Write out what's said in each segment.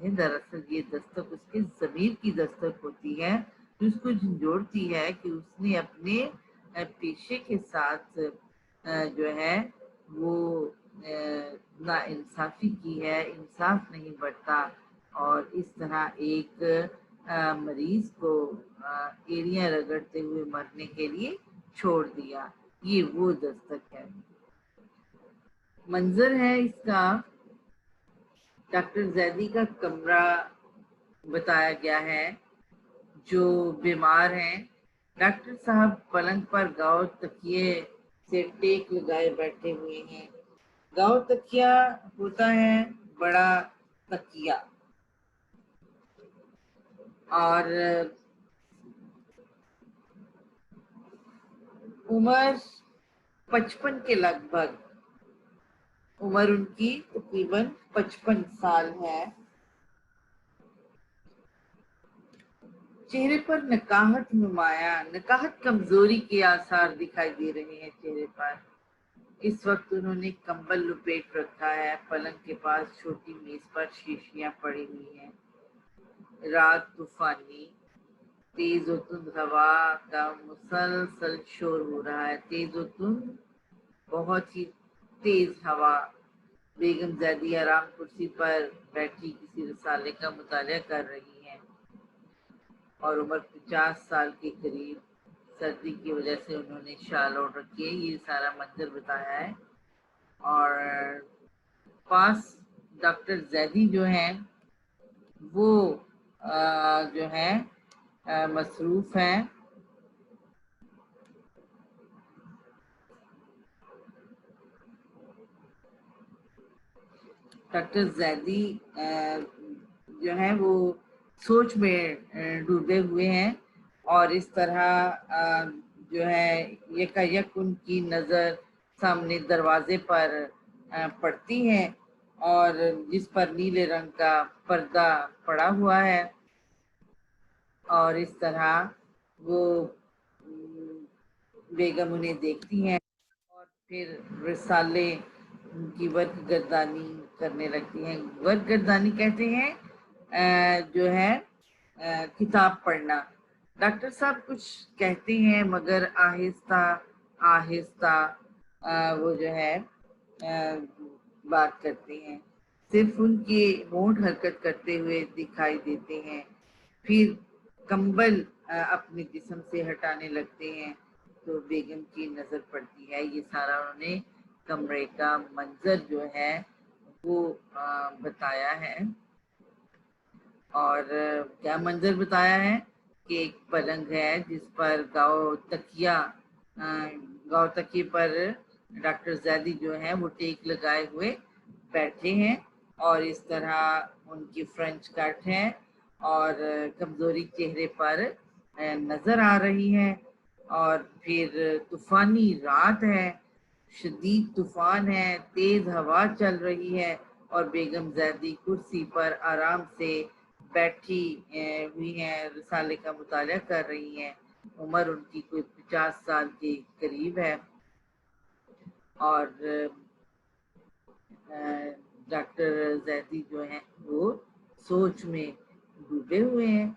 ہے. دراصل یہ دستک اس کے ضمیر کی دستک ہوتی ہے جو اس کو جھنجھوڑتی ہے کہ اس نے اپنے پیشے کے ساتھ جو ہے وہ نا انصافی کی ہے، انصاف نہیں برتا اور اس طرح ایک مریض کو ایڑیاں رگڑتے ہوئے مرنے کے لیے چھوڑ دیا. یہ وہ دستک ہے. منظر ہے اس کا، ڈاکٹر زیدی کا کمرہ بتایا گیا ہے. جو بیمار ہیں، ڈاکٹر صاحب پلنگ پر گاؤ تکیے سے ٹیک لگائے بیٹھے ہوئے ہیں. گاؤ تکیا ہوتا ہے بڑا تکیا، اور عمر 55 کے لگ بھگ، عمر ان کی تقریباً 55 سال ہے. چہرے پر نکاہت نمایاں، نکاہت کمزوری کے آثار دکھائی دے رہے ہیں چہرے پر. اس وقت انہوں نے کمبل لپیٹ رکھا ہے. پلنگ کے پاس چھوٹی میز پر شیشیاں پڑی ہوئی ہیں. رات طوفانی، تیز و تند ہوا کا مسلسل شور ہو رہا ہے. تیز و تند، بہت ہی تیز ہوا. بیگم زیدی آرام کرسی پر بیٹھی کسی رسالے کا مطالعہ کر رہی ہیں اور عمر 50 سال کے قریب. سردی کی وجہ سے انہوں نے شال اوڑھ رکھی ہے. یہ سارا منظر بتایا ہے. اور پاس ڈاکٹر زیدی جو ہیں وہ جو ہیں مصروف ہیں. ڈاکٹر زیدی جو ہیں وہ سوچ میں ڈوبے ہوئے ہیں اور اس طرح جو ہے یکایک ان کی نظر سامنے دروازے پر پڑتی ہے اور جس پر نیلے رنگ کا پردہ پڑا ہوا ہے، اور اس طرح وہ بیگم انہیں دیکھتی ہیں اور پھر رسالے کی ورق گردانی کرنے لگتی ہیں. ورق گردانی کہتے ہیں جو ہے کتاب پڑھنا. ڈاکٹر صاحب کچھ کہتے ہیں مگر آہستہ آہستہ وہ جو ہے بات کرتے ہیں. صرف ان کے ہونٹ حرکت کرتے ہوئے دکھائی دیتے ہیں. پھر کمبل اپنے جسم سے ہٹانے لگتے ہیں تو بیگم کی نظر پڑتی ہے. یہ سارا انہوں نے کمرے کا منظر جو ہے وہ بتایا ہے. اور کیا منظر بتایا ہے کہ ایک پلنگ ہے جس پر گاؤ تکیے پر ڈاکٹر زیدی جو ہیں وہ ٹیک لگائے ہوئے بیٹھے ہیں اور اس طرح ان کی فرنچ کٹ ہے اور کمزوری چہرے پر نظر آ رہی ہے. اور پھر طوفانی رات ہے، شدید طوفان ہے، تیز ہوا چل رہی ہے اور بیگم زیدی کرسی پر آرام سے بیٹھی ہوئی ہیں، رسالے کا مطالعہ کر رہی ہیں. عمر ان کی کوئی 50 سال کے قریب ہے اور ڈاکٹر زیدی جو ہیں وہ سوچ میں ڈوبے ہوئے ہیں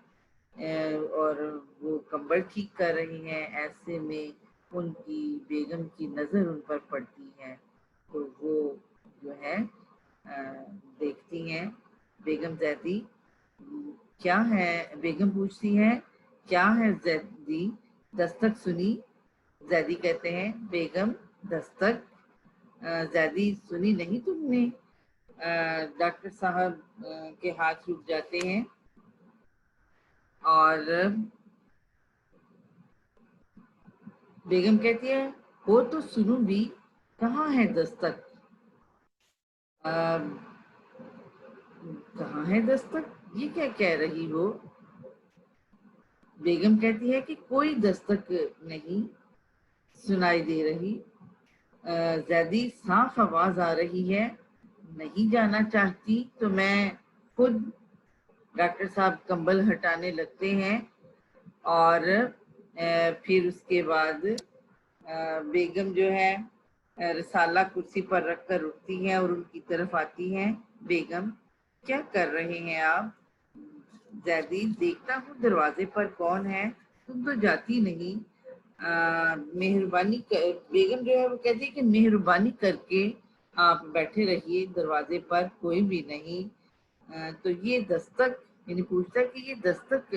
اور وہ کمبل ٹھیک کر رہی ہیں. ایسے میں ان کی بیگم کی نظر ان پر پڑتی ہے تو وہ جو ہے دیکھتی ہیں. بیگم زیدی کیا ہے؟ بیگم پوچھتی ہے کیا ہے زیدی؟ دستک سنی؟ زیدی کہتے ہیں بیگم دستک. زیدی سنی نہیں تم نے؟ ڈاکٹر صاحب کے ہاتھ رک جاتے ہیں اور بیگم کہتی ہے ہو تو سنوں بھی، کہاں ہے دستک؟ کہاں ہے دستک؟ یہ کیا کہہ رہی ہو؟ بیگم کہتی ہے کہ کوئی دستک نہیں سنائی دے رہی. زیدی صاف آواز آ رہی ہے، نہیں جانا چاہتی تو میں خود. ڈاکٹر صاحب کمبل ہٹانے لگتے ہیں اور پھر اس کے بعد بیگم جو ہے رسالہ کرسی پر رکھ کر اٹھتی ہیں اور ان کی طرف آتی ہیں. بیگم کیا کر رہے ہیں آپ؟ زیدی دیکھتا ہوں دروازے پر کون ہے، تم تو جاتی نہیں۔ مہربانی بیگم جو ہے وہ کہتی ہے کہ مہربانی کر کے آپ بیٹھے رہیے، دروازے پر کوئی بھی نہیں۔ تو یہ دستک، یعنی پوچھتا کہ یہ دستک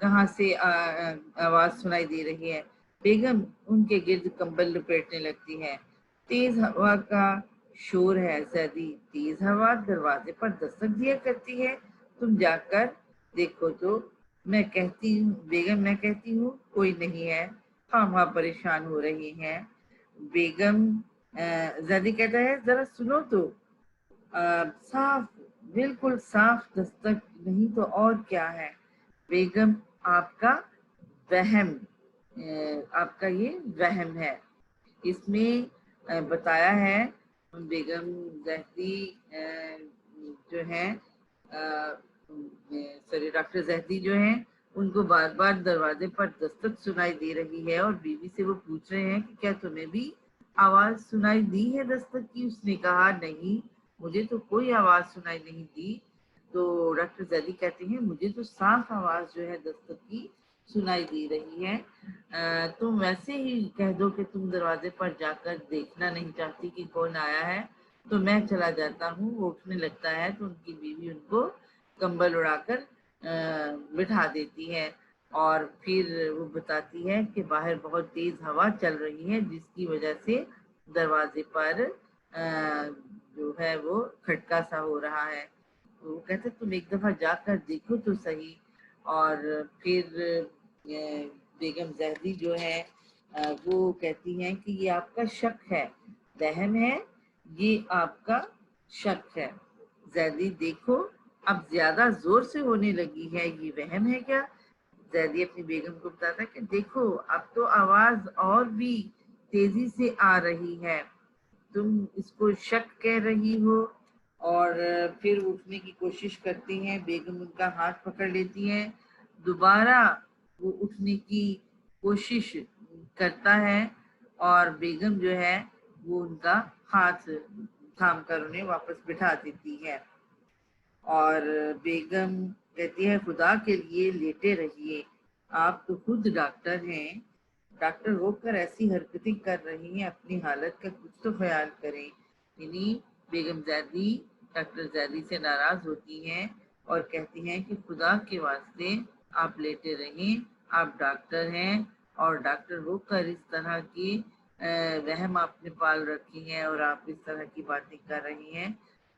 کہاں سے آواز سنائی دے رہی ہے۔ بیگم ان کے گرد کمبل لپیٹنے لگتی ہے۔ تیز ہوا کا شور ہے زیدی، تیز ہوا دروازے پر دستک دیا کرتی ہے، تم جا کر دیکھو تو۔ میں کہتی ہوں بیگم، میں کہتی ہوں کوئی نہیں ہے، خواہ پریشان ہو رہی ہیں۔ بیگم زیدی کہتا ہے ذرا سنو تو، صاف، بالکل صاف دستک نہیں تو اور کیا ہے؟ بیگم آپ کا وہم، آپ کا یہ وہم ہے۔ اس میں بتایا ہے بیگم زہدی جو ہے سوری ڈاکٹر زہدی جو ہیں ان کو بار بار دروازے پر دستک سنائی دے رہی ہے، اور بیوی سے وہ پوچھ رہے ہیں کہ کیا تمہیں بھی آواز سنائی دی ہے دستک کی؟ اس نے کہا نہیں، مجھے تو کوئی آواز سنائی نہیں دی۔ تو ڈاکٹر زیدی کہتے ہیں مجھے تو صاف آواز جو ہے دستک کی سنائی دے رہی ہے۔ تم ویسے ہی کہہ دو کہ تم دروازے پر جا کر دیکھنا نہیں چاہتی کہ کون آیا ہے، تو میں چلا جاتا ہوں۔ وہ اٹھنے لگتا ہے تو ان کی بیوی ان کو کمبل اڑا کر بٹھا دیتی ہے، اور پھر وہ بتاتی ہے کہ باہر بہت تیز ہوا چل رہی ہے جس کی وجہ سے دروازے پر جو ہے وہ کھٹکا سا ہو رہا ہے۔ وہ کہتے تم ایک دفعہ جا کر دیکھو تو صحیح۔ اور پھر بیگم زہدی جو ہے وہ کہتی ہیں کہ یہ آپ کا شک ہے، وہم ہے، یہ آپ کا شک ہے۔ زیدی دیکھو اب زیادہ زور سے ہونے لگی ہے، یہ وہم ہے کیا؟ زیدی اپنی بیگم کو بتاتا ہے کہ دیکھو اب تو آواز اور بھی تیزی سے آ رہی ہے، تم اس کو شک کہہ رہی ہو۔ اور پھر اٹھنے کی کوشش کرتی ہیں، بیگم ان کا ہاتھ پکڑ لیتی ہیں۔ دوبارہ وہ اٹھنے کی کوشش کرتا ہے اور بیگم جو ہے وہ ان کا ہاتھ تھام کر انہیں واپس بٹھا دیتی ہے، اور بیگم کہتی ہے خدا کے لیے لیٹے رہیے، آپ تو خود ڈاکٹر ہیں، ڈاکٹر ہو کر ایسی حرکتیں کر رہی ہیں، اپنی حالت کا کچھ تو خیال کریں۔ یعنی بیگم زیدی ڈاکٹر زیدی سے ناراض ہوتی ہیں اور کہتی ہیں کہ خدا کے واسطے آپ لیٹے رہیں، آپ ڈاکٹر ہیں، اور ڈاکٹر ہو کر اس طرح کی وہم آپ نے پال رکھی ہیں اور آپ اس طرح کی باتیں کر رہی ہیں۔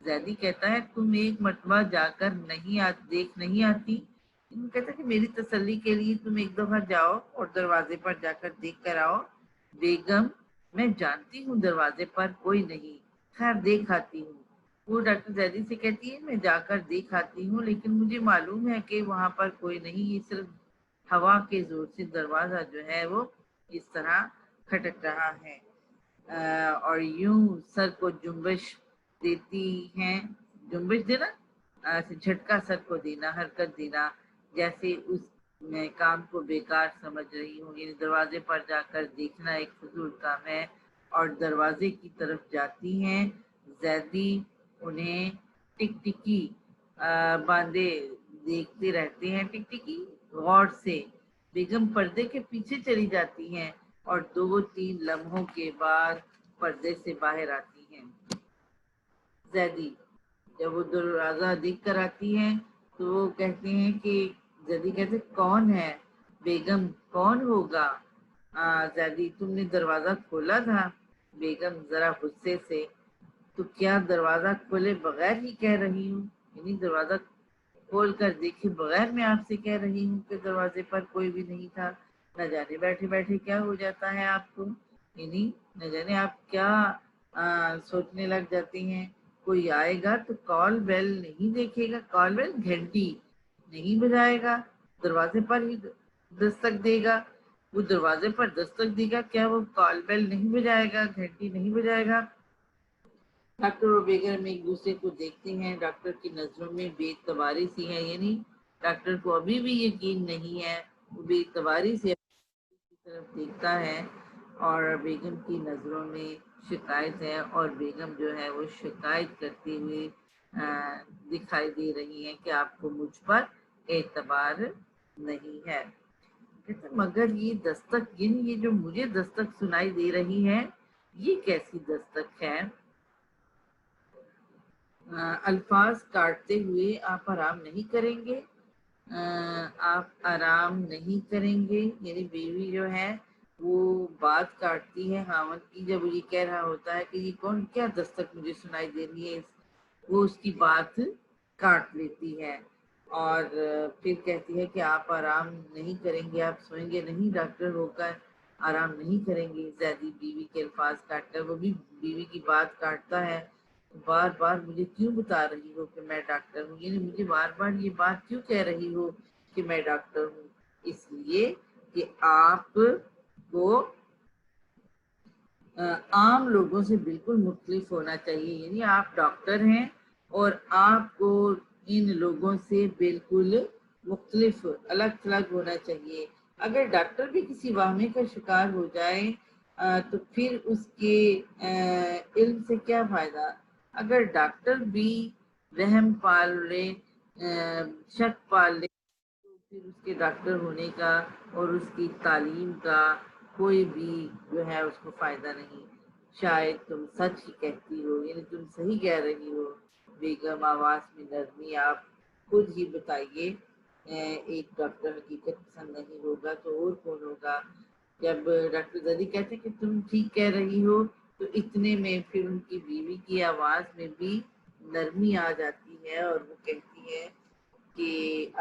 زیدی کہتا ہے تم ایک مرتبہ جا کر دیکھ نہیں آتی؟ کہتا ہے کہ میری تسلی کے لیے تم ایک دفعہ جاؤ اور دروازے پر جا کر دیکھ کر آؤ۔ بیگم میں جانتی ہوں دروازے پر کوئی نہیں، خیر دیکھ آتی ہوں۔ وہ ڈاکٹر زیدی سے کہتی ہے میں جا کر دیکھ آتی ہوں، لیکن مجھے معلوم ہے کہ وہاں پر کوئی نہیں، یہ صرف ہوا کے زور سے دروازہ جو ہے وہ اس طرح کھٹک رہا ہے۔ اور یوں سر کو جنبش دیتی ہیں، جنبش دینا جھٹکا سر کو دینا، حرکت دینا، جیسے اس میں کام کو بیکار سمجھ رہی ہوں۔ یعنی دروازے پر جا کر دیکھنا ایک فضول کام ہے، اور دروازے کی طرف جاتی ہیں۔ زیدی انہیں ٹک ٹکی باندھے دیکھتے رہتے ہیں، ٹک ٹکی غور سے۔ بیگم پردے کے پیچھے چلی جاتی ہیں اور 2-3 لمحوں کے بعد پردے سے باہر آتی ہیں۔ زیدی جب وہ دروازہ دیکھ کر آتی ہیں تو وہ کہتے ہیں کہ زیدی کہتے کون ہے؟ بیگم کون ہوگا؟ زیدی تم نے دروازہ کھولا تھا؟ بیگم ذرا غصے سے تو کیا دروازہ کھولے بغیر ہی کہہ رہی ہوں؟ یعنی دروازہ کھول کر دیکھے بغیر میں آپ سے کہہ رہی ہوں کہ دروازے پر کوئی بھی نہیں تھا؟ نہ جانے بیٹھے بیٹھے کیا ہو جاتا ہے آپ کو، یعنی نہ جانے آپ کیا سوچنے لگ جاتی ہیں۔ کوئی آئے گا تو کال بیل نہیں دیکھے گا، کال بیل گھنٹی نہیں بجائے گا، دروازے پر ہی دستک دے گا۔ وہ دروازے پر دستک دے گا، کیا وہ کال بیل نہیں بجائے گا، گھنٹی نہیں بجائے گا؟ ڈاکٹر اور بیگم ایک دوسرے کو دیکھتے ہیں، ڈاکٹر کی نظروں میں بے اعتباری سی ہے، یعنی ڈاکٹر کو ابھی بھی یقین نہیں ہے، وہ بے اعتباری سے کی طرف دیکھتا ہے، اور بیگم کی نظروں میں شکایت ہے، اور بیگم جو ہے وہ شکایت کرتے ہوئے دکھائی دے رہی ہیں کہ آپ کو مجھ پر اعتبار نہیں ہے۔ کہتے مگر یہ دستک یہ جو مجھے دستک سنائی دے رہی ہے یہ کیسی دستک ہے؟ الفاظ کاٹتے ہوئے آپ آرام نہیں کریں گے؟ آپ آرام نہیں کریں گے؟ یعنی بیوی جو ہے وہ بات کاٹتی ہے خاوند کی، جب یہ کہہ رہا ہوتا ہے کہ یہ کون کیا دستک مجھے سنائی دے رہی ہے، وہ اس کی بات کاٹ لیتی ہے اور پھر کہتی ہے کہ آپ آرام نہیں کریں گے، آپ سوئیں گے نہیں، ڈاکٹر ہو کر آرام نہیں کریں گے۔ زیدی بیوی کے الفاظ کاٹ کر، وہ بھی بیوی کی بات کاٹتا ہے، بار بار مجھے کیوں بتا رہی ہو کہ میں ڈاکٹر ہوں؟ یعنی مجھے بار بار یہ بات کیوں کہہ رہی ہو کہ میں ڈاکٹر ہوں؟ اس لیے کہ آپ کو عام لوگوں سے بالکل مختلف ہونا چاہیے، یعنی آپ ڈاکٹر ہیں اور آپ کو ان لوگوں سے بالکل مختلف الگ تھلگ ہونا چاہیے۔ اگر ڈاکٹر بھی کسی واہمے کا شکار ہو جائے تو پھر اس کے علم سے کیا فائدہ؟ اگر ڈاکٹر بھی وہم پال لے، شک پال لے، تو پھر اس کے ڈاکٹر ہونے کا اور اس کی تعلیم کا کوئی بھی جو ہے اس کو فائدہ نہیں۔ شاید تم سچ ہی کہتی ہو، یعنی تم صحیح کہہ رہی ہو بیگم، آواز میں نرمی، آپ خود ہی بتائیے ایک ڈاکٹر حقیقت پسند نہیں ہوگا تو اور کون ہوگا؟ جب ڈاکٹر زیدی کہتے ہیں کہ تم ٹھیک کہہ رہی ہو تو اتنے میں پھر ان کی بیوی کی آواز میں بھی نرمی آ جاتی ہے اور وہ کہتی ہے کہ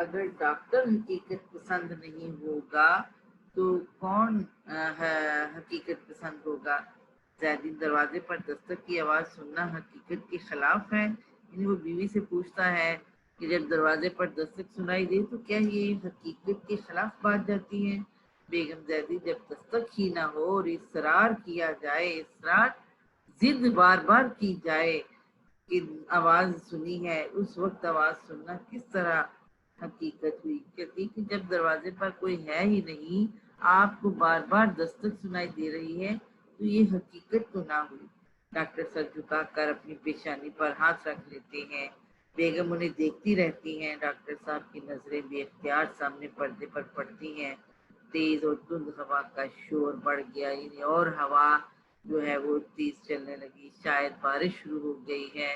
اگر ڈاکٹر حقیقت پسند نہیں ہوگا تو کون حقیقت پسند ہوگا؟ زیدی دروازے پر دستک کی آواز سننا حقیقت کے خلاف ہے؟ یعنی وہ بیوی سے پوچھتا ہے کہ جب دروازے پر دستک سنائی دے تو کیا یہ حقیقت کے خلاف بات جاتی ہے؟ بیگم زیدی جب دستک ہی نہ ہو اور اصرار کیا جائے، ضد بار بار کی جائے کہ آواز سنی ہے، اس وقت آواز سننا کس طرح حقیقت ہوئی؟ کہتی کہ جب دروازے پر کوئی ہے ہی نہیں، آپ کو بار بار دستک سنائی دے رہی ہے تو یہ حقیقت تو نہ ہوئی۔ ڈاکٹر سر جھکا کر اپنی پیشانی پر ہاتھ رکھ لیتے ہیں، بیگم انہیں دیکھتی رہتی ہیں۔ ڈاکٹر صاحب کی نظریں بے اختیار سامنے پردے پر پڑتی ہیں۔ تیز اور دھند ہوا کا شور بڑھ گیا، یعنی اور ہوا جو ہے وہ تیز چلنے لگی، شاید بارش شروع ہو گئی ہے۔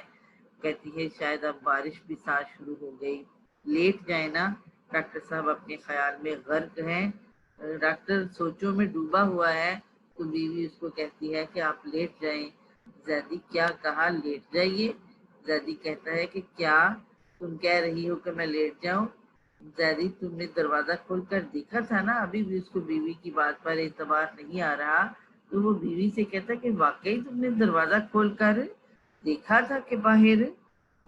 کہتی ہے شاید اب بارش بھی ساتھ شروع ہو گئی، لیٹ جائیں نا۔ ڈاکٹر صاحب اپنے خیال میں غرق ہیں، ڈاکٹر سوچوں میں ڈوبا ہوا ہے تو بیوی اس کو کہتی ہے کہ آپ لیٹ جائیں۔ زیدی کیا کہا لیٹ جائیے؟ زیدی کہتا ہے کہ کیا تم کہہ رہی ہو کہ میں لیٹ جاؤں؟ زیدی تم نے دروازہ کھول کر دیکھا تھا نا؟ ابھی بھی اس کو بیوی کی بات پر اعتبار نہیں آ رہا تو وہ بیوی سے کہتا کہ واقعی تم نے دروازہ کھول کر دیکھا تھا کہ باہر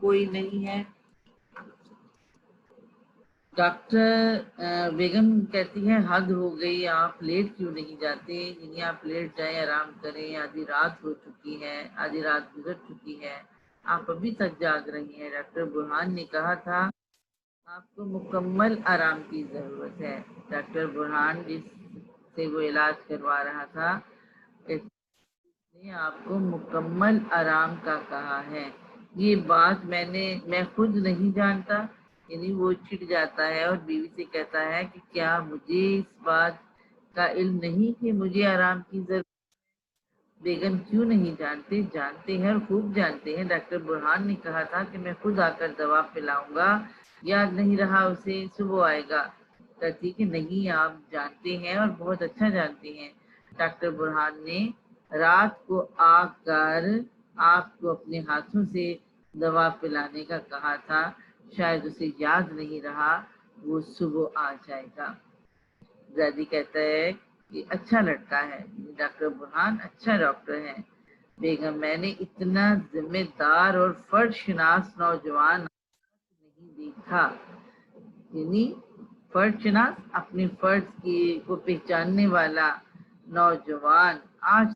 کوئی نہیں ہے؟ ڈاکٹر بیگم کہتی ہے حد ہو گئی، آپ لیٹ کیوں نہیں جاتے؟ یعنی آپ لیٹ جائیں، آرام کریں، آدھی رات ہو چکی ہے، آدھی رات گزر چکی ہے، آپ ابھی تک جاگ رہی ہیں۔ ڈاکٹر برہان نے کہا تھا آپ کو مکمل آرام کی ضرورت ہے۔ ڈاکٹر برہان جس سے وہ علاج کروا رہا تھا نے آپ کو مکمل آرام کا کہا ہے، یہ بات میں خود نہیں جانتا۔ یعنی وہ چڑ جاتا ہے اور بیوی سے کہتا ہے کہ کیا مجھے اس بات کا علم نہیں کہ مجھے آرام کی ضرورت؟ بیگم کیوں نہیں جانتے؟ جانتے ہیں اور خوب جانتے ہیں، ڈاکٹر برہان نے کہا تھا کہ میں خود آ کر دوا پلاؤں گا، یاد نہیں رہا اسے؟ صبح آئے گا۔ کہتی کہ نہیں، آپ جانتے ہیں اور بہت اچھا جانتے ہیں، ڈاکٹر برہان نے رات کو آ کر آپ کو اپنے ہاتھوں سے دوا پلانے کا کہا تھا، شاید اسے یاد نہیں رہا، وہ صبح آ جائے گا۔ زیدی کہتا ہے کہ اچھا لڑکا ہے، ڈاکٹر برہان اچھا ڈاکٹر ہے۔ بیگم میں نے اتنا ذمہ دار اور فرد شناس نوجوان نہیں دیکھا، یعنی فرد شناس اپنے فرد کو پہچاننے والا نوجوان آج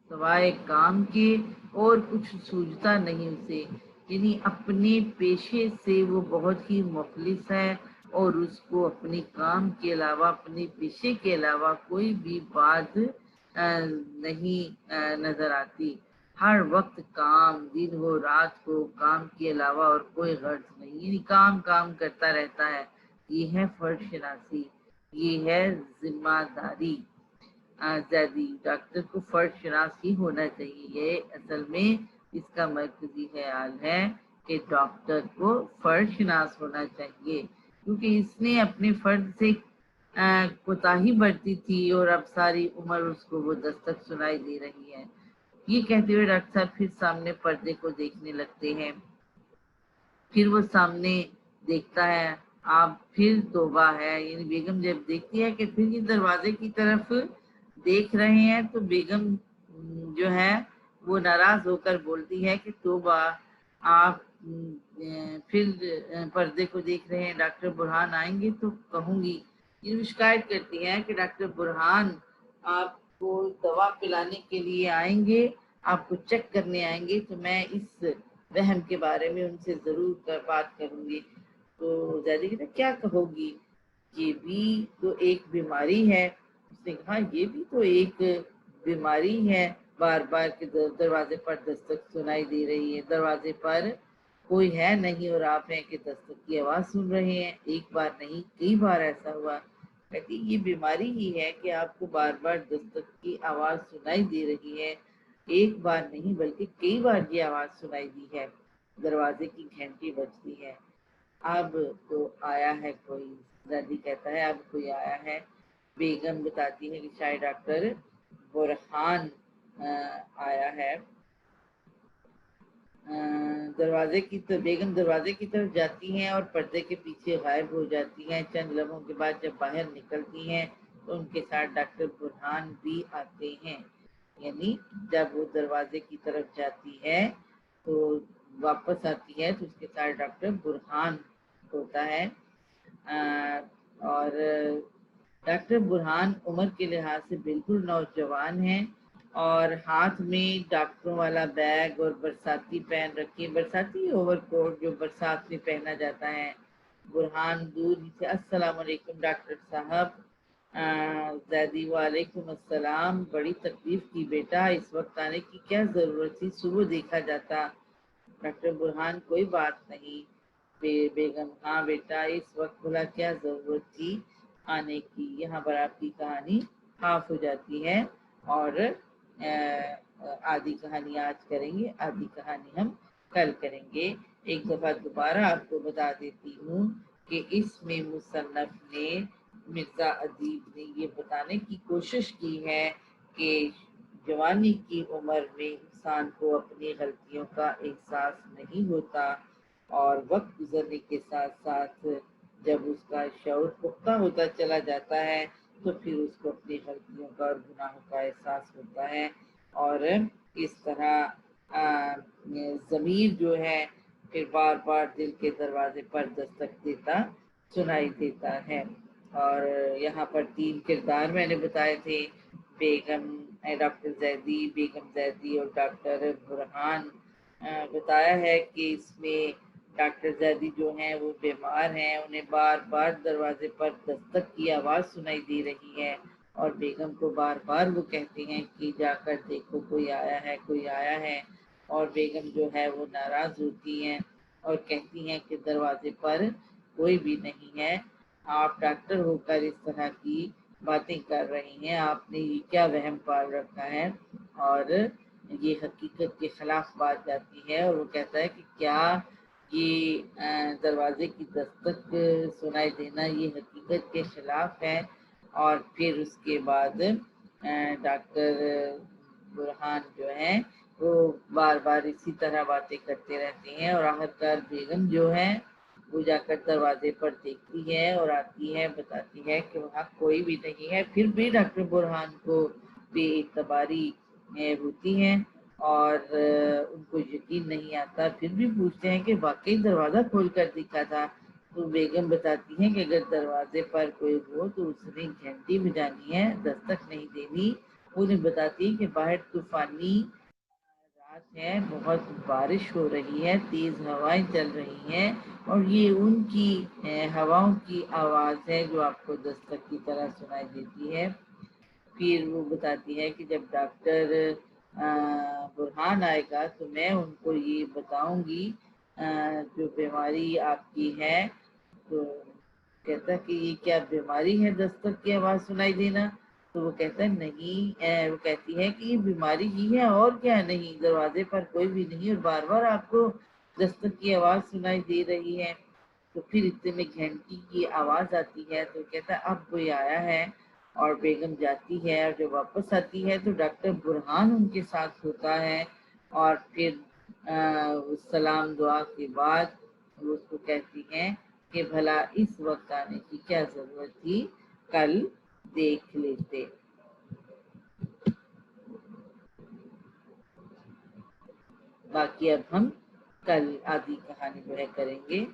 سوائے کام کے اور کچھ سوجھتا نہیں اسے، یعنی اپنے پیشے سے وہ بہت ہی مخلص ہے اور اس کو اپنے کام کے علاوہ، اپنے پیشے کے علاوہ کوئی بھی بات نہیں نظر آتی۔ ہر وقت کام، دن ہو رات ہو، کام کے علاوہ اور کوئی غرض نہیں، یعنی کام کام کرتا رہتا ہے۔ یہ ہے فرد شناسی، یہ ہے ذمہ داری۔ زیدی، ڈاکٹر کو فرد شناس ہی ہونا چاہیے۔ یہ اصل میں اس کا مرکزی خیال ہے کہ ڈاکٹر کو فرد شناس ہونا چاہیے، کیونکہ اس نے اپنے فرد سے کوتاہی برتی تھی اور اب ساری عمر اس کو وہ دستک سنائی دے رہی ہے۔ یہ کہتے ہوئے ڈاکٹر صاحب پھر سامنے پردے کو دیکھنے لگتے ہیں۔ پھر وہ سامنے دیکھتا ہے، آپ پھر توبہ ہے، یعنی بیگم جب دیکھتی ہے کہ پھر یہ دروازے کی طرف دیکھ رہے ہیں تو بیگم جو ہے وہ ناراض ہو کر بولتی ہے کہ توبہ، آپ پھر پردے کو دیکھ رہے ہیں، ڈاکٹر برہان آئیں گے تو کہوں گی۔ یہ شکایت کرتی ہے کہ ڈاکٹر برہان آپ کو دوا پلانے کے لیے آئیں گے، آپ کو چیک کرنے آئیں گے، تو میں اس وہم کے بارے میں ان سے ضرور بات کروں گی۔ تو زیادہ کہتے کیا کہو گی؟ یہ بھی تو ایک بیماری ہے۔ اس نے کہا یہ بھی تو ایک بیماری ہے، بار بار کے دروازے پر دستک سنائی دے رہی ہے، دروازے پر کوئی ہے نہیں اور آپ ہیں کہ دستک کی آواز سن رہے ہیں۔ ایک بار نہیں، کئی بار ایسا ہوا۔ کہتی یہ بیماری ہی ہے کہ آپ کو بار بار دستک کی آواز سنائی دے رہی ہے، ایک بار نہیں بلکہ کئی بار یہ آواز سنائی دی ہے۔ دروازے کی گھنٹی بجتی ہے، اب تو آیا ہے کوئی۔ دادی کہتا ہے اب کوئی آیا ہے۔ بیگم بتاتی ہے کہ شاید ڈاکٹر برہان آیا ہے۔ بیگم دروازے کی طرف جاتی ہیں اور پردے کے پیچھے غائب ہو جاتی ہیں۔ چند لمحوں کے بعد جب باہر نکلتی ہیں تو ان کے ساتھ ڈاکٹر برہان بھی آتے ہیں، یعنی جب وہ دروازے کی طرف جاتی ہے تو واپس آتی ہے تو اس کے ساتھ ڈاکٹر برہان ہوتا ہے۔ اور ڈاکٹر برہان عمر کے لحاظ سے بالکل نوجوان ہیں اور ہاتھ میں ڈاکٹروں والا بیگ اور برساتی پہن رکھی، برساتی اوور کوٹ جو برسات میں پہنا جاتا ہے۔ برہان دور سے السلام علیکم ڈاکٹر صاحب۔ زیدی وعلیکم السلام، بڑی تکلیف کی بیٹا، اس وقت آنے کی کیا ضرورت تھی، صبح دیکھا جاتا۔ ڈاکٹر برہان کوئی بات نہیں۔ بیگم ہاں بیٹا، اس وقت بھلا کیا ضرورت تھی آنے کی۔ یہاں پر آپ کی کہانی خاف ہو جاتی ہے اور آدھی کہانی آج کریں گے، آدھی کہانی ہم کل کریں گے۔ ایک دفعہ دوبارہ آپ کو بتا دیتی ہوں کہ اس میں مصنف نے، مرزا ادیب نے یہ بتانے کی کوشش کی ہے کہ جوانی کی عمر میں انسان کو اپنی غلطیوں کا احساس نہیں ہوتا اور وقت گزرنے کے ساتھ ساتھ جب اس کا شعور پختہ ہوتا چلا جاتا ہے تو پھر اس کو اپنی غلطیوں کا اور گناہوں کا احساس ہوتا ہے، اور اس طرح ضمیر جو ہے پھر بار بار دل کے دروازے پر دستک دیتا سنائی دیتا ہے۔ اور یہاں پر 3 کردار میں نے بتائے تھے، بیگم ڈاکٹر زیدی، بیگم زیدی اور ڈاکٹر برہان۔ بتایا ہے کہ اس میں ڈاکٹر زیدی جو ہیں وہ بیمار ہیں، انہیں بار بار دروازے پر دستک کی آواز سنائی دے رہی ہے اور بیگم کو بار بار وہ کہتے ہیں کہ جا کر دیکھو کوئی آیا ہے، کوئی آیا ہے، اور بیگم جو ہے وہ ناراض ہوتی ہیں اور کہتی ہیں کہ دروازے پر کوئی بھی نہیں ہے، آپ ڈاکٹر ہو کر اس طرح کی باتیں کر رہی ہیں، آپ نے یہ کیا وہم پال رکھا ہے، اور یہ حقیقت کے خلاف بات جاتی ہے۔ اور وہ کہتا ہے کہ کیا یہ دروازے کی دستک سنائی دینا یہ حقیقت کے خلاف ہے۔ اور پھر اس کے بعد ڈاکٹر برہان جو ہیں وہ بار بار اسی طرح باتیں کرتے رہتے ہیں اور آخرکار بیگم جو ہے وہ جا کر دروازے پر دیکھتی ہے اور آتی ہے، بتاتی ہے کہ وہاں کوئی بھی نہیں ہے۔ پھر بھی ڈاکٹر برہان کو بے اعتباری ہوتی ہے اور ان کو یقین نہیں آتا، پھر بھی پوچھتے ہیں کہ واقعی دروازہ کھول کر دکھا تھا؟ تو بیگم بتاتی ہیں کہ اگر دروازے پر کوئی ہو تو اس نے گھنٹی بجانی ہے، دستک نہیں دینی۔ انہیں بتاتی ہے کہ باہر طوفانی رات ہے، بہت بارش ہو رہی ہے، تیز ہوائیں چل رہی ہیں اور یہ ان کی ہواؤں کی آواز ہے جو آپ کو دستک کی طرح سنائی دیتی ہے۔ پھر وہ بتاتی ہے کہ جب ڈاکٹر برہان آئے گا تو میں ان کو یہ بتاؤں گی جو بیماری آپ کی ہے. تو کہتا ہے کہ یہ کیا بیماری ہے دستک کی آواز سنائی دینا؟ تو وہ کہتا ہے نہیں، وہ کہتی ہے کہ یہ بیماری ہی ہے اور کیا نہیں، دروازے پر کوئی بھی نہیں اور بار بار آپ کو دستک کی آواز سنائی دے رہی ہے. تو پھر اتنے میں گھنٹی کی آواز آتی ہے تو کہتا ہے اب کوئی آیا ہے، اور بیگم جاتی ہے اور جب واپس آتی ہے تو ڈاکٹر برہان ان کے ساتھ ہوتا ہے. اور پھر سلام دعا کے بعد وہ اس کو کہتی ہیں کہ بھلا اس وقت آنے کی کیا ضرورت تھی، کل دیکھ لیتے. باقی اب ہم کل آدھی کہانی جو ہے کریں گے.